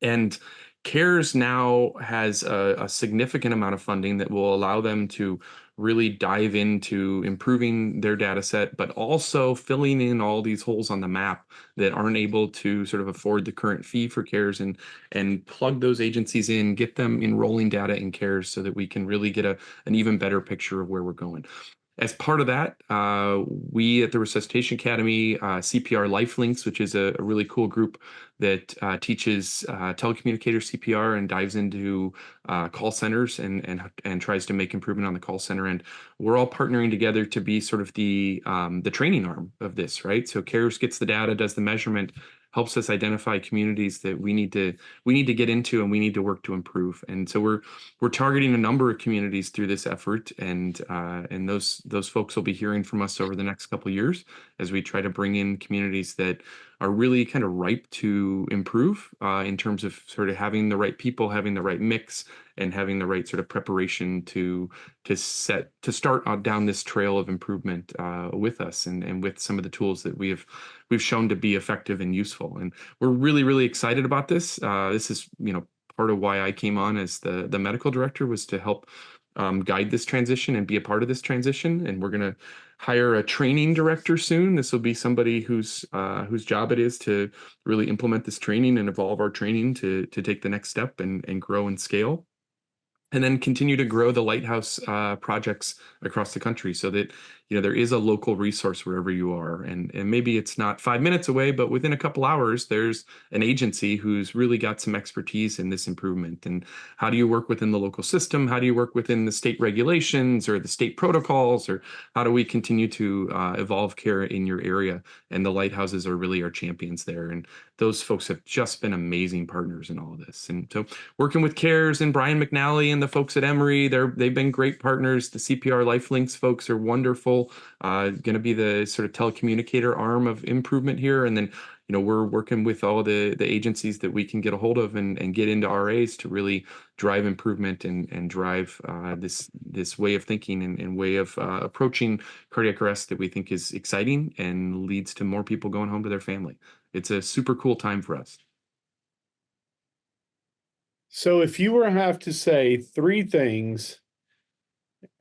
S3: And CARES now has a significant amount of funding that will allow them to really dive into improving their data set, but also filling in all these holes on the map that aren't able to sort of afford the current fee for CARES, and plug those agencies in, get them enrolling data in CARES so that we can really get an even better picture of where we're going. as part of that, we at the Resuscitation Academy, CPR Lifelinks, which is a really cool group that teaches telecommunicator CPR and dives into call centers and tries to make improvement on the call center. And we're all partnering together to be sort of the training arm of this, right? So CARES gets the data, does the measurement, helps us identify communities that we need to get into and we need to work to improve. And so we're targeting a number of communities through this effort, and those folks will be hearing from us over the next couple of years as we try to bring in communities that are really kind of ripe to improve in terms of sort of having the right people, having the right mix, and having the right sort of preparation to start down this trail of improvement with us and with some of the tools that we've shown to be effective and useful. And we're really, really excited about this. This is, part of why I came on as the medical director, was to help guide this transition and be a part of this transition. And we're going to hire a training director soon. This will be somebody whose job it is to really implement this training and evolve our training to take the next step and grow and scale. And then continue to grow the Lighthouse projects across the country, so that there is a local resource wherever you are, and maybe it's not 5 minutes away, but within a couple hours there's an agency who's really got some expertise in this improvement. And how do you work within the local system? How do you work within the state regulations or the state protocols, or how do we continue to evolve care in your area? And the Lighthouses are really our champions there, and those folks have just been amazing partners in all of this. And so working with CARES and Brian McNally and the folks at Emory, they've been great partners. The CPR Lifelinks folks are wonderful. Going to be the sort of telecommunicator arm of improvement here. And then, we're working with all the agencies that we can get a hold of and get into RAs to really drive improvement and drive this way of thinking and way of approaching cardiac arrest that we think is exciting and leads to more people going home to their family. It's a super cool time for us.
S1: So if you were to have to say three things,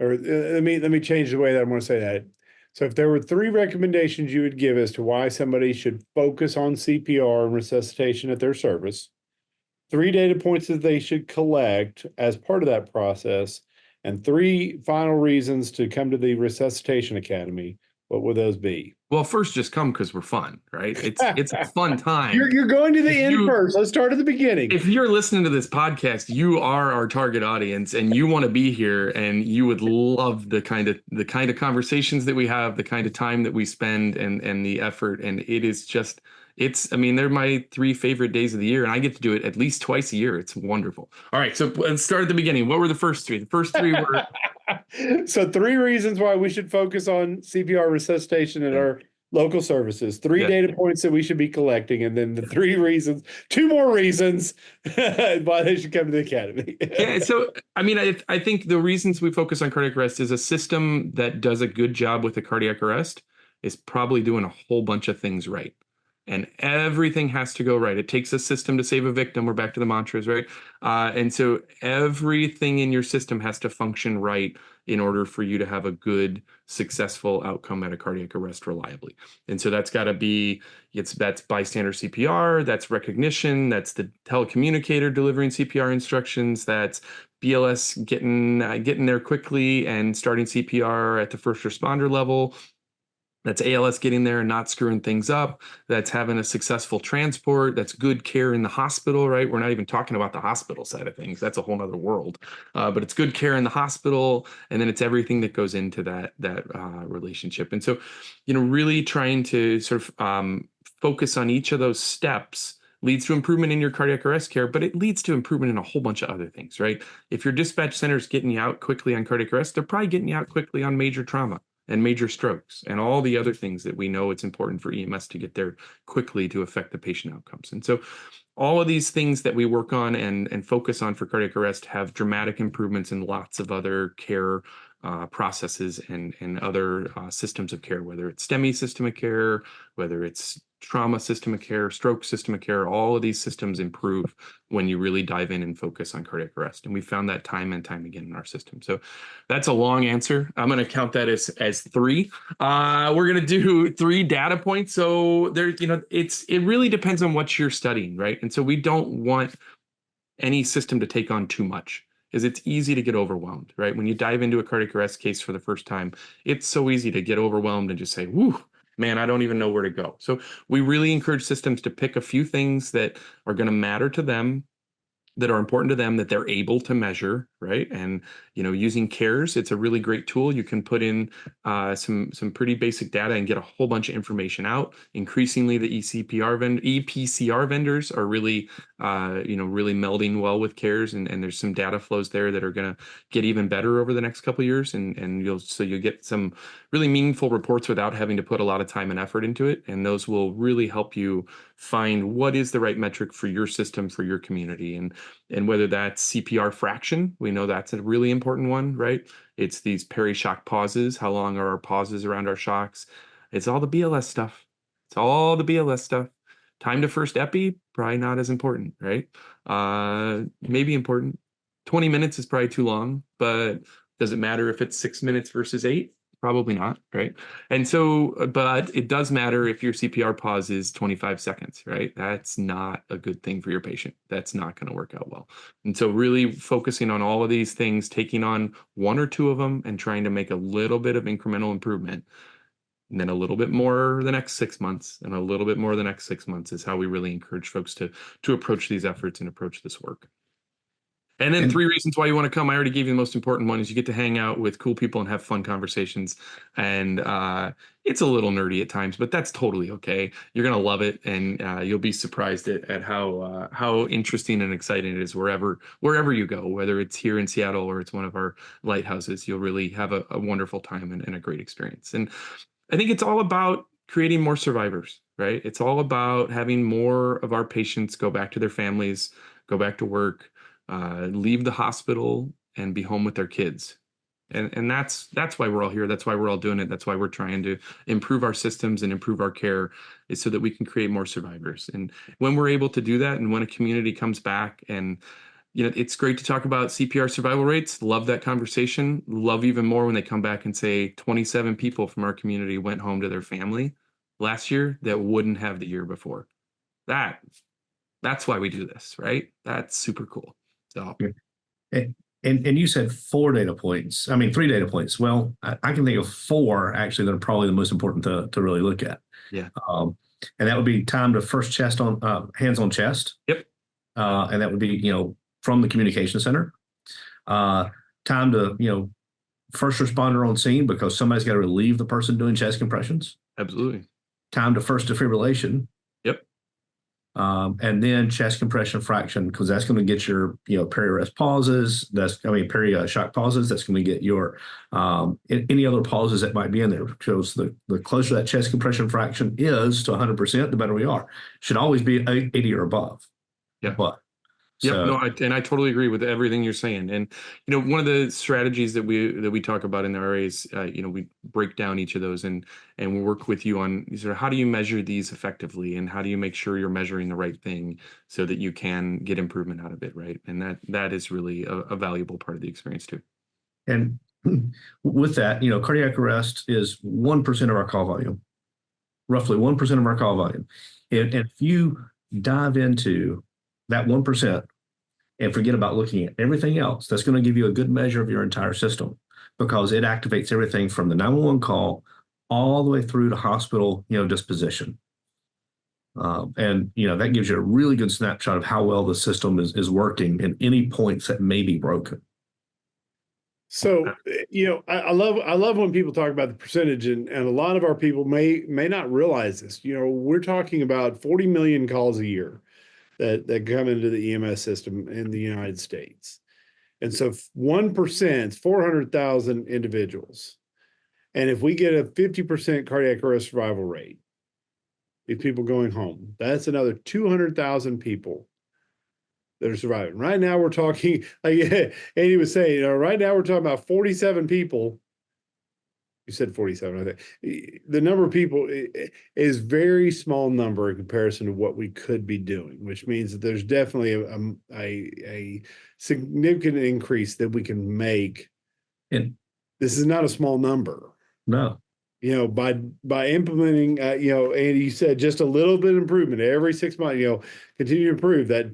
S1: or let me change the way that I'm going to say that. So if there were three recommendations you would give as to why somebody should focus on CPR and resuscitation at their service, three data points that they should collect as part of that process, and three final reasons to come to the Resuscitation Academy, what would those be?
S3: Well, first, just come because we're fun, right? It's a fun time.
S1: You're going to the end first. Let's start at the beginning.
S3: If you're listening to this podcast, you are our target audience, and you want to be here, and you would love the kind of conversations that we have, the kind of time that we spend, and the effort. And it is just, they're my three favorite days of the year, and I get to do it at least twice a year. It's wonderful. All right, so let's start at the beginning. What were the first three? The first three were
S1: So three reasons why we should focus on CPR resuscitation at our local services, three data points that we should be collecting, and then the two more reasons why they should come to the academy.
S3: So, I think the reasons we focus on cardiac arrest is a system that does a good job with a cardiac arrest is probably doing a whole bunch of things right. And everything has to go right. It takes a system to save a victim. We're back to the mantras, right? And so everything in your system has to function right in order for you to have a good, successful outcome at a cardiac arrest reliably. And so that's got to be, that's bystander CPR, that's recognition, that's the telecommunicator delivering CPR instructions, that's BLS getting there quickly and starting CPR at the first responder level. That's ALS getting there and not screwing things up. That's having a successful transport. That's good care in the hospital, right? We're not even talking about the hospital side of things. That's a whole nother world. But it's good care in the hospital, and then it's everything that goes into that relationship. And so, really trying to sort of focus on each of those steps leads to improvement in your cardiac arrest care, but it leads to improvement in a whole bunch of other things, right? If your dispatch center is getting you out quickly on cardiac arrest, they're probably getting you out quickly on major trauma and major strokes and all the other things that we know it's important for EMS to get there quickly to affect the patient outcomes. And so all of these things that we work on and focus on for cardiac arrest have dramatic improvements in lots of other care processes and other systems of care, whether it's STEMI system of care, whether it's trauma system of care, stroke system of care. All of these systems improve when you really dive in and focus on cardiac arrest. And we found that time and time again in our system. So that's a long answer. I'm going to count that as three. We're going to do three data points. So there, it really depends on what you're studying, right? And so we don't want any system to take on too much. is it's easy to get overwhelmed, right? When you dive into a cardiac arrest case for the first time, it's so easy to get overwhelmed and just say, whoo, man, I don't even know where to go. So we really encourage systems to pick a few things that are going to matter to them, that are important to them, that they're able to measure, right? And using CARES, it's a really great tool. You can put in some pretty basic data and get a whole bunch of information out. Increasingly, the EPCR vendors are really really melding well with CARES, and there's some data flows there that are going to get even better over the next couple of years, and you'll get some really meaningful reports without having to put a lot of time and effort into it, and those will really help you find what is the right metric for your system, for your community. And whether that's CPR fraction, we know that's a really important one, right? It's these peri-shock pauses. How long are our pauses around our shocks? It's all the BLS stuff. It's all the BLS stuff. Time to first epi, probably not as important, right? Maybe important. 20 minutes is probably too long, but does it matter if it's 6 minutes versus 8? Probably not, right? And so, but it does matter if your CPR pause is 25 seconds, right? That's not a good thing for your patient. That's not going to work out well. And so really focusing on all of these things, taking on one or two of them and trying to make a little bit of incremental improvement, and then a little bit more the next 6 months and a little bit more the next 6 months is how we really encourage folks to approach these efforts and approach this work. And then 3 reasons why you want to come. I already gave you the most important one is you get to hang out with cool people and have fun conversations. And it's a little nerdy at times, but that's totally okay. You're going to love it. And you'll be surprised at how interesting and exciting it is wherever you go, whether it's here in Seattle or it's one of our lighthouses. You'll really have a wonderful time and a great experience. And I think it's all about creating more survivors, right? It's all about having more of our patients go back to their families, go back to work, leave the hospital and be home with their kids. And that's why we're all here. That's why we're all doing it. That's why we're trying to improve our systems and improve our care, is so that we can create more survivors. And when we're able to do that, and when a community comes back, and it's great to talk about CPR survival rates. Love that conversation. Love even more when they come back and say 27 people from our community went home to their family last year that wouldn't have the year before. That's why we do this, right? That's super cool. So,
S2: and you said 4 data points. I mean, 3 data points. Well, I can think of 4 actually that are probably the most important to really look at.
S3: Yeah.
S2: And that would be time to first hands on chest.
S3: Yep.
S2: And that would be, from the communication center. Time to, first responder on scene, because somebody's got to relieve the person doing chest compressions.
S3: Absolutely.
S2: Time to first defibrillation.
S3: Yep.
S2: And then chest compression fraction, because that's going to get your, peri-arrest pauses. Peri-shock pauses. That's going to get your any other pauses that might be in there. Because the closer that chest compression fraction is to 100%, the better we are. Should always be 80 or above.
S3: Yeah.
S2: But
S3: yep.
S2: So,
S3: no, I totally agree with everything you're saying. And, one of the strategies that we talk about in the RA is, we break down each of those and we work with you on sort of how do you measure these effectively, and how do you make sure you're measuring the right thing so that you can get improvement out of it, right? And that is really a valuable part of the experience too.
S2: and with that, cardiac arrest is 1% of our call volume, roughly 1% of our call volume. And if you dive into that 1% and forget about looking at everything else, that's going to give you a good measure of your entire system, because it activates everything from the 911 call all the way through to hospital, disposition. And that gives you a really good snapshot of how well the system is working and any points that may be broken.
S1: So, I love when people talk about the percentage, and a lot of our people may not realize this. We're talking about 40 million calls a year that come into the EMS system in the United States. And so 1% is 400,000 individuals. And if we get a 50% cardiac arrest survival rate, these people going home, that's another 200,000 people that are surviving. Right now we're talking, like Andy was saying, right now we're talking about 47 people. You said 47, I think. The number of people is very small number in comparison to what we could be doing, which means that there's definitely a significant increase that we can make.
S2: And
S1: this is not a small number.
S2: no,
S1: by implementing, Andy, you said just a little bit of improvement every 6 months, continue to improve that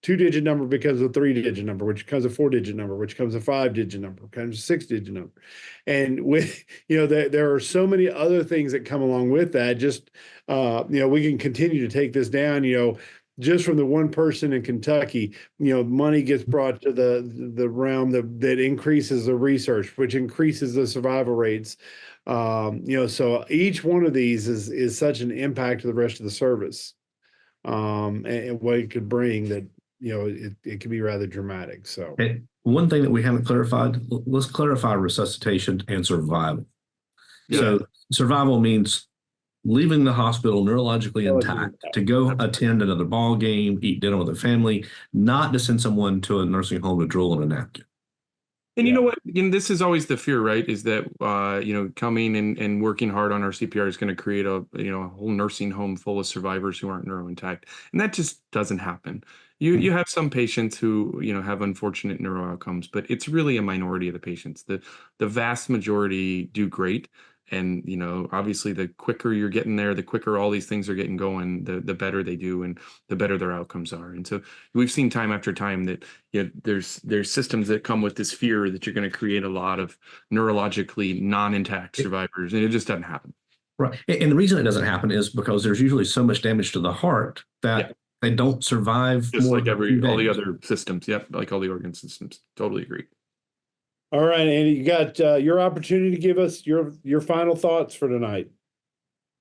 S1: 2-digit number becomes a 3-digit number, which becomes a 4-digit number, which becomes a 5-digit number, becomes a 6-digit number. And with, there are so many other things that come along with that. Just, we can continue to take this down, just from the one person in Kentucky, money gets brought to the realm that increases the research, which increases the survival rates. So each one of these is such an impact to the rest of the service, and what it could bring that, it can be rather dramatic. So
S2: one thing that we haven't clarified, let's clarify resuscitation and survival. Yeah. So survival means leaving the hospital neurologically intact to go attend another ball game, eat dinner with a family, not to send someone to a nursing home to drool on a napkin.
S3: And you know what? This is always the fear, right? Is that coming and working hard on our CPR is going to create a whole nursing home full of survivors who aren't neuro intact, and that just doesn't happen. You have some patients who have unfortunate neuro outcomes, but it's really a minority of the patients. The vast majority do great. And, obviously the quicker you're getting there, the quicker all these things are getting going, the better they do and the better their outcomes are. And so we've seen time after time that there's systems that come with this fear that you're going to create a lot of neurologically non-intact survivors, and it just doesn't happen.
S2: Right. And the reason it doesn't happen is because there's usually so much damage to the heart that they don't survive.
S3: Just like all the other systems. Yep. Like all the organ systems. Totally agree.
S1: All right, Andy, you got your opportunity to give us your final thoughts for tonight.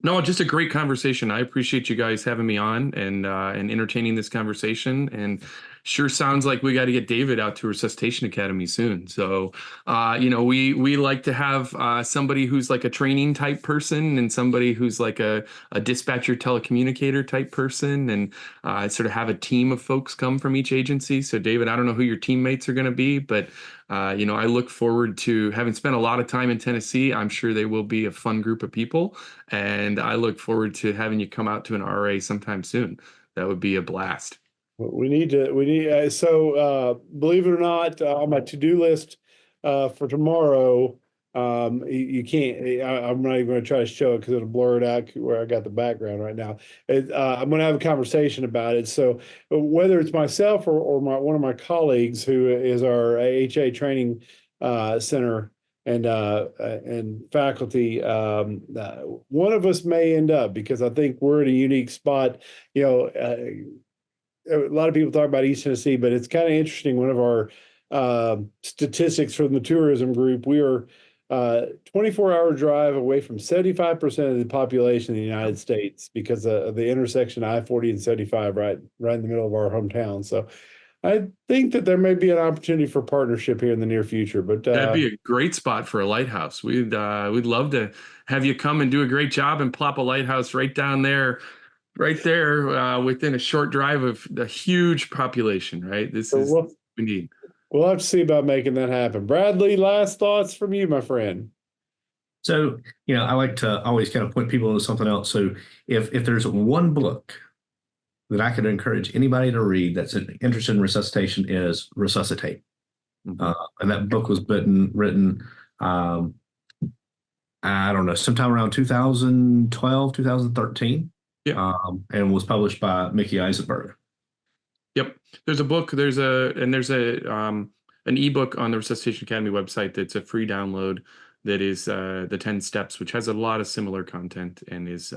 S3: No, just a great conversation. I appreciate you guys having me on and entertaining this conversation. And sure sounds like we got to get David out to Resuscitation Academy soon. So, we like to have somebody who's like a training type person and somebody who's like a dispatcher telecommunicator type person, and sort of have a team of folks come from each agency. So, David, I don't know who your teammates are going to be, but I look forward to having spent a lot of time in Tennessee. I'm sure they will be a fun group of people, and I look forward to having you come out to an RA sometime soon. That would be a blast.
S1: We need so believe it or not, on my to-do list for tomorrow, you can't, I'm not even going to try to show it because it'll blur it out where I got the background right now. I'm going to have a conversation about it. So whether it's myself or one of my colleagues who is our AHA training center and faculty, one of us may end up, because I think we're in a unique spot. A lot of people talk about East Tennessee, but it's kind of interesting. One of our statistics from the tourism group, we are 24-hour drive away from 75% of the population in the United States because of the intersection I-40 and 75 right in the middle of our hometown. So I think that there may be an opportunity for partnership here in the near future. But
S3: that'd be a great spot for a lighthouse. We'd love to have you come and do a great job and plop a lighthouse right down there. Right there, within a short drive of a huge population, right? This is what we need.
S1: We'll have to see about making that happen. Bradley, last thoughts from you, my friend.
S2: So, I like to always kind of point people into something else. So if there's one book that I could encourage anybody to read that's interested in resuscitation, is Resuscitate. Mm-hmm. And that book was written, I don't know, sometime around 2012, 2013.
S3: Yeah.
S2: And was published by Mickey Eisenberg.
S3: Yep. There's a book, there's an ebook on the Resuscitation Academy website that's a free download that is the 10 steps, which has a lot of similar content and is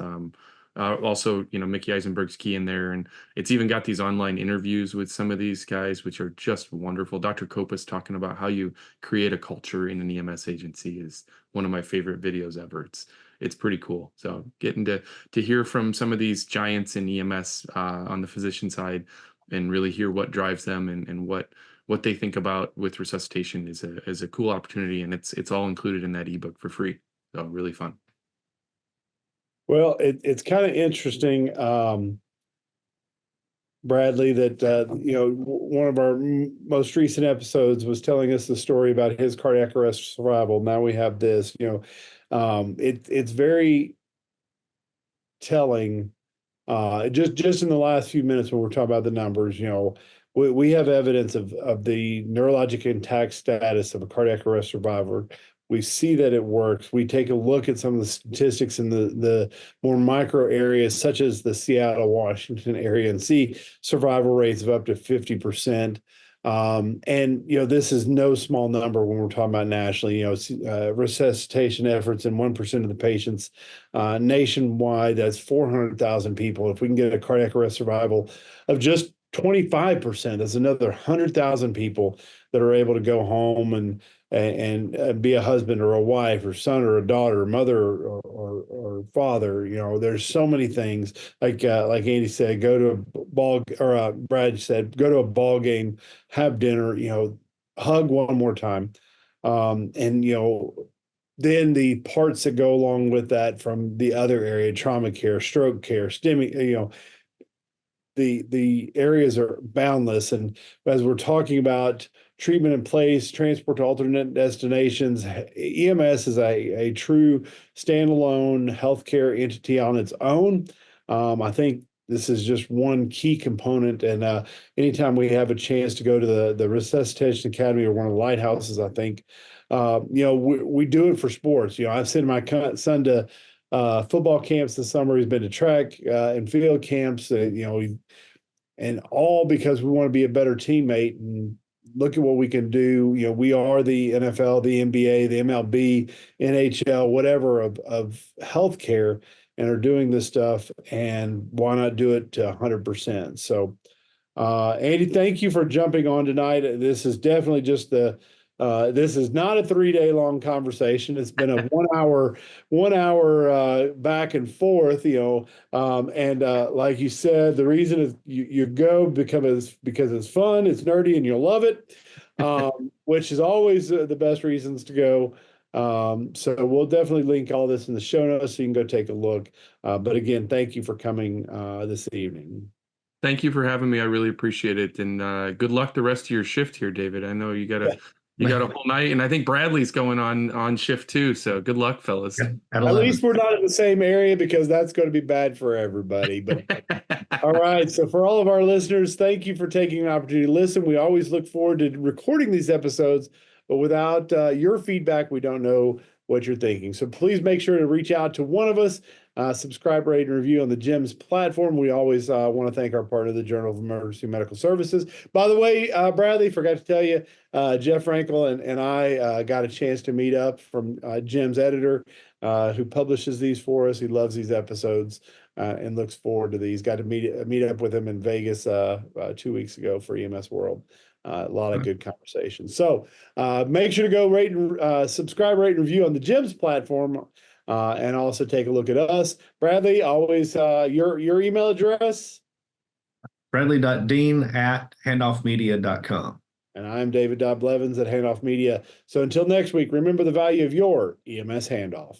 S3: also, Mickey Eisenberg's key in there. And it's even got these online interviews with some of these guys, which are just wonderful. Dr. Kopus talking about how you create a culture in an EMS agency is one of my favorite videos ever. It's pretty cool. So getting to hear from some of these giants in EMS on the physician side and really hear what drives them and what they think about with resuscitation is a cool opportunity. And it's all included in that ebook for free. So really fun.
S1: Well, it's kind of interesting, Bradley, that one of our most recent episodes was telling us the story about his cardiac arrest survival. Now we have this, it's very telling. Just in the last few minutes when we're talking about the numbers, we have evidence of the neurologic intact status of a cardiac arrest survivor We see that it works. We take a look at some of the statistics in the more micro areas, such as the Seattle, Washington area, and see survival rates of up to 50%. And this is no small number when we're talking about nationally. Resuscitation efforts in 1% of the patients nationwide. That's 400,000 people. If we can get a cardiac arrest survival of just 25%, that's another 100,000 people that are able to go home and be a husband or a wife or son or a daughter or mother or father. There's so many things, like Andy said, go to a ball, or Brad said, go to a ball game, have dinner, hug one more time. And then the parts that go along with that from the other area, trauma care, stroke care, STEMI, the areas are boundless. And as we're talking about treatment in place, transport to alternate destinations, EMS is a true standalone healthcare entity on its own. I think this is just one key component. And anytime we have a chance to go to the Resuscitation Academy or one of the lighthouses, I think, we do it for sports. I've sent my son to football camps this summer. He's been to track and field camps, and all because we want to be a better teammate and look at what we can do. We are the NFL, the NBA, the MLB, NHL, whatever of healthcare, and are doing this stuff. And why not do it to 100%? So, Andy, thank you for jumping on tonight. This is definitely just this is not a 3-day long conversation. It's been a 1 hour back and forth, and like you said, the reason is you go because it's fun, it's nerdy, and you'll love it, which is always the best reasons to go. So we'll definitely link all this in the show notes so you can go take a look. But again, thank you for coming this evening.
S3: Thank you for having me. I really appreciate it. And good luck the rest of your shift here, David. I know you got a whole night, and I think Bradley's going on shift too. So good luck, fellas.
S2: Yeah,
S1: at least we're not in the same area, because that's going to be bad for everybody. But all right. So for all of our listeners, thank you for taking an opportunity to listen. We always look forward to recording these episodes, but without your feedback, we don't know what you're thinking. So please make sure to reach out to one of us. Subscribe, rate, and review on the GEMS platform. We always want to thank our partner, the Journal of Emergency Medical Services. By the way, Bradley, forgot to tell you, Jeff Frankel and I got a chance to meet up from GEMS editor who publishes these for us. He loves these episodes and looks forward to these. Got to meet up with him in Vegas 2 weeks ago for EMS World. A lot of good conversations. So make sure to go rate and subscribe, rate, and review on the GEMS platform. And also take a look at us. Bradley, always your email address?
S2: Bradley.dean@handoffmedia.com.
S1: And I'm David Blevins at Handoff Media. So until next week, remember the value of your EMS handoff.